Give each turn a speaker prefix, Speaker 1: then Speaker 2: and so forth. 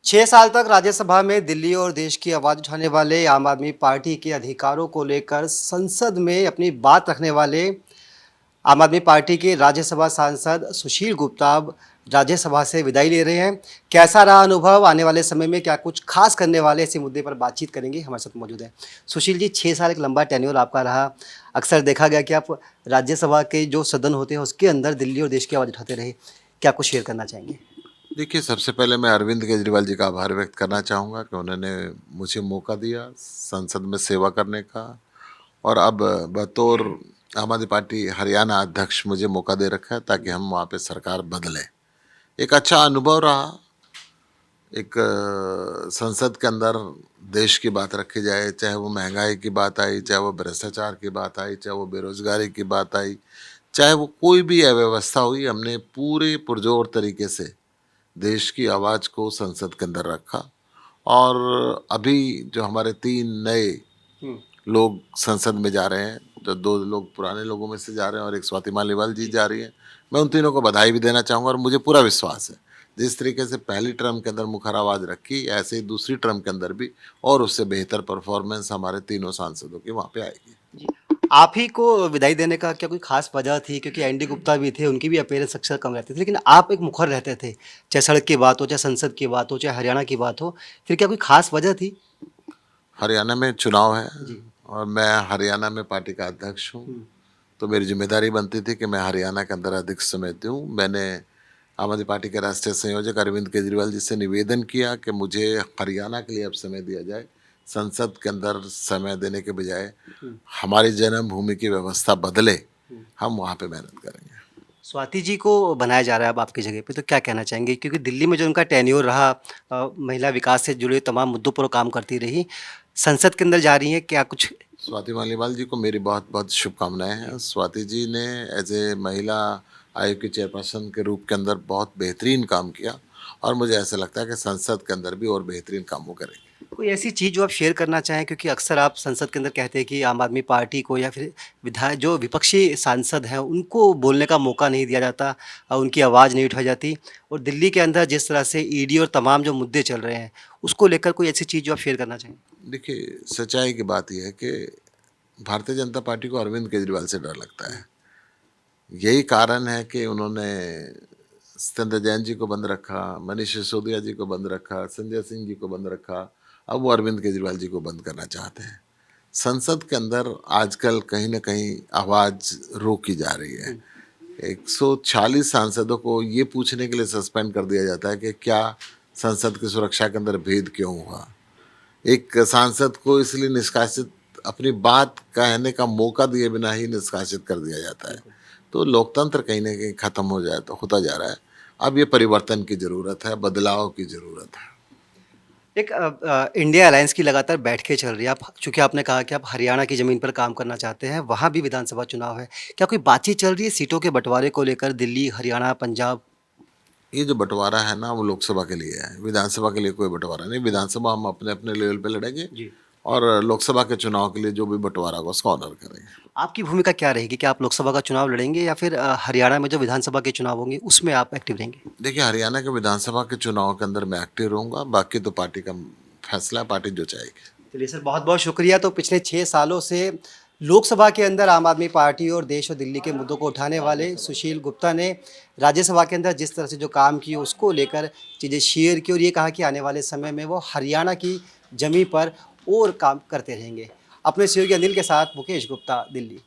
Speaker 1: 6 साल तक राज्यसभा में दिल्ली और देश की आवाज़ उठाने वाले आम आदमी पार्टी के अधिकारों को लेकर संसद में अपनी बात रखने वाले आम आदमी पार्टी के राज्यसभा सांसद सुशील गुप्ता अब राज्यसभा से विदाई ले रहे हैं। कैसा रहा अनुभव, आने वाले समय में क्या कुछ खास करने वाले, इसी मुद्दे पर बातचीत करेंगे। हमारे साथ मौजूद हैं सुशील जी। 6 साल एक लंबा टेन्योर आपका रहा। अक्सर देखा गया कि आप राज्यसभा के जो सदन होते हैं उसके अंदर दिल्ली और देश की आवाज़ उठाते रहे। क्या कुछ शेयर करना चाहेंगे?
Speaker 2: देखिए, सबसे पहले मैं अरविंद केजरीवाल जी का आभार व्यक्त करना चाहूँगा कि उन्होंने मुझे मौका दिया संसद में सेवा करने का, और अब बतौर आम आदमी पार्टी हरियाणा अध्यक्ष मुझे मौका दे रखा है ताकि हम वहाँ पे सरकार बदलें। एक अच्छा अनुभव रहा। एक संसद के अंदर देश की बात रखी जाए, चाहे वो महंगाई की बात आई, चाहे वो भ्रष्टाचार की बात आई, चाहे वो बेरोजगारी की बात आई, चाहे वो कोई भी अव्यवस्था हुई, हमने पूरे पुरजोर तरीके से देश की आवाज़ को संसद के अंदर रखा। और अभी जो हमारे 3 नए लोग संसद में जा रहे हैं, जो 2 लोग पुराने लोगों में से जा रहे हैं और एक स्वाति मालीवाल जी जा रही हैं, मैं उन तीनों को बधाई भी देना चाहूँगा। और मुझे पूरा विश्वास है जिस तरीके से पहली टर्म के अंदर मुखर आवाज़ रखी, ऐसे ही दूसरी टर्म के अंदर भी और उससे बेहतर परफॉर्मेंस हमारे तीनों सांसदों की वहाँ पे आएगी।
Speaker 1: जी, आप ही को विदाई देने का क्या कोई खास वजह थी? क्योंकि एनडी गुप्ता भी थे, उनकी भी अपीयरेंस अक्सर कम रहती थी, लेकिन आप एक मुखर रहते थे, चाहे सड़क की बात हो, चाहे संसद की बात हो, चाहे हरियाणा की बात हो। फिर क्या कोई खास वजह थी?
Speaker 2: हरियाणा में चुनाव है
Speaker 1: जी।
Speaker 2: और मैं हरियाणा में पार्टी का अध्यक्ष हूँ, तो मेरी जिम्मेदारी बनती थी कि मैं हरियाणा के अंदर अधिक समय दूँ। मैंने आम आदमी पार्टी के राष्ट्रीय संयोजक अरविंद केजरीवाल जी से निवेदन किया कि मुझे हरियाणा के लिए अब समय दिया जाए। संसद के अंदर समय देने के बजाय हमारी जन्मभूमि की व्यवस्था बदले, हम वहाँ पे मेहनत करेंगे।
Speaker 1: स्वाति जी को बनाया जा रहा है अब आपकी जगह पे, तो क्या कहना चाहेंगे? क्योंकि दिल्ली में जो उनका टेन्योर रहा, महिला विकास से जुड़े तमाम मुद्दों पर वो काम करती रही, संसद के अंदर जा रही हैं, क्या कुछ?
Speaker 2: स्वाति मालीवाल जी को मेरी बहुत बहुत शुभकामनाएं हैं। स्वाति जी ने एज ए महिला आयोग की चेयरपर्सन के रूप के अंदर बहुत बेहतरीन काम किया, और मुझे ऐसा लगता है कि संसद के अंदर भी और बेहतरीन काम वो करेंगे।
Speaker 1: कोई ऐसी चीज़ जो आप शेयर करना चाहें? क्योंकि अक्सर आप संसद के अंदर कहते हैं कि आम आदमी पार्टी को या फिर विधायक जो विपक्षी सांसद हैं उनको बोलने का मौका नहीं दिया जाता, उनकी आवाज़ नहीं उठाई जाती, और दिल्ली के अंदर जिस तरह से ईडी और तमाम जो मुद्दे चल रहे हैं उसको लेकर कोई ऐसी चीज़ जो आप शेयर करना चाहें?
Speaker 2: देखिए, सच्चाई की बात यह है कि भारतीय जनता पार्टी को अरविंद केजरीवाल से डर लगता है। यही कारण है कि उन्होंने सत्येंद्र जैन जी को बंद रखा, मनीष सिसोदिया जी को बंद रखा, संजय सिंह जी को बंद रखा, अब वो अरविंद केजरीवाल जी को बंद करना चाहते हैं। संसद के अंदर आजकल कहीं ना कहीं आवाज़ रोकी जा रही है। 146 सांसदों को ये पूछने के लिए सस्पेंड कर दिया जाता है कि क्या संसद की सुरक्षा के अंदर भेद क्यों हुआ। एक सांसद को इसलिए निष्कासित, अपनी बात कहने का मौका दिए बिना ही निष्कासित कर दिया जाता है। तो लोकतंत्र कहीं ना कहीं खत्म हो जाए तो होता जा रहा है। अब ये परिवर्तन की ज़रूरत है, बदलाव की ज़रूरत है।
Speaker 1: एक इंडिया अलायंस की लगातार बैठकें चल रही है। आप, चूँकि आपने कहा कि आप हरियाणा की ज़मीन पर काम करना चाहते हैं, वहाँ भी विधानसभा चुनाव है। क्या कोई बातचीत चल रही है सीटों के बँटवारे को लेकर, दिल्ली, हरियाणा, पंजाब?
Speaker 2: ये जो बंटवारा है ना, वो लोकसभा के लिए है, विधानसभा के लिए कोई बंटवारा नहीं। विधानसभा हम अपने अपने लेवल पे लड़ेंगे,
Speaker 1: जी।
Speaker 2: और लोकसभा के चुनाव के लिए जो भी बंटवारा होगा उसका ऑनर करेंगे।
Speaker 1: आपकी भूमिका क्या रहेगी? क्या आप लोकसभा का चुनाव लड़ेंगे या फिर हरियाणा में जो विधानसभा के चुनाव होंगे उसमें आप एक्टिव रहेंगे?
Speaker 2: देखिए, हरियाणा के विधानसभा के चुनाव के अंदर मैं एक्टिव रहूंगा, बाकी तो पार्टी का फैसला है, पार्टी जो चाहेगी।
Speaker 1: चलिए सर, बहुत-बहुत शुक्रिया। तो पिछले 6 सालों से लोकसभा के अंदर आम आदमी पार्टी और देश और दिल्ली के मुद्दों को उठाने वाले सुशील गुप्ता ने राज्यसभा के अंदर जिस तरह से जो काम किए उसको लेकर चीज़ें शेयर की, और ये कहा कि आने वाले समय में वो हरियाणा की ज़मीन पर और काम करते रहेंगे। अपने सहयोगी अनिल के साथ मुकेश गुप्ता, दिल्ली।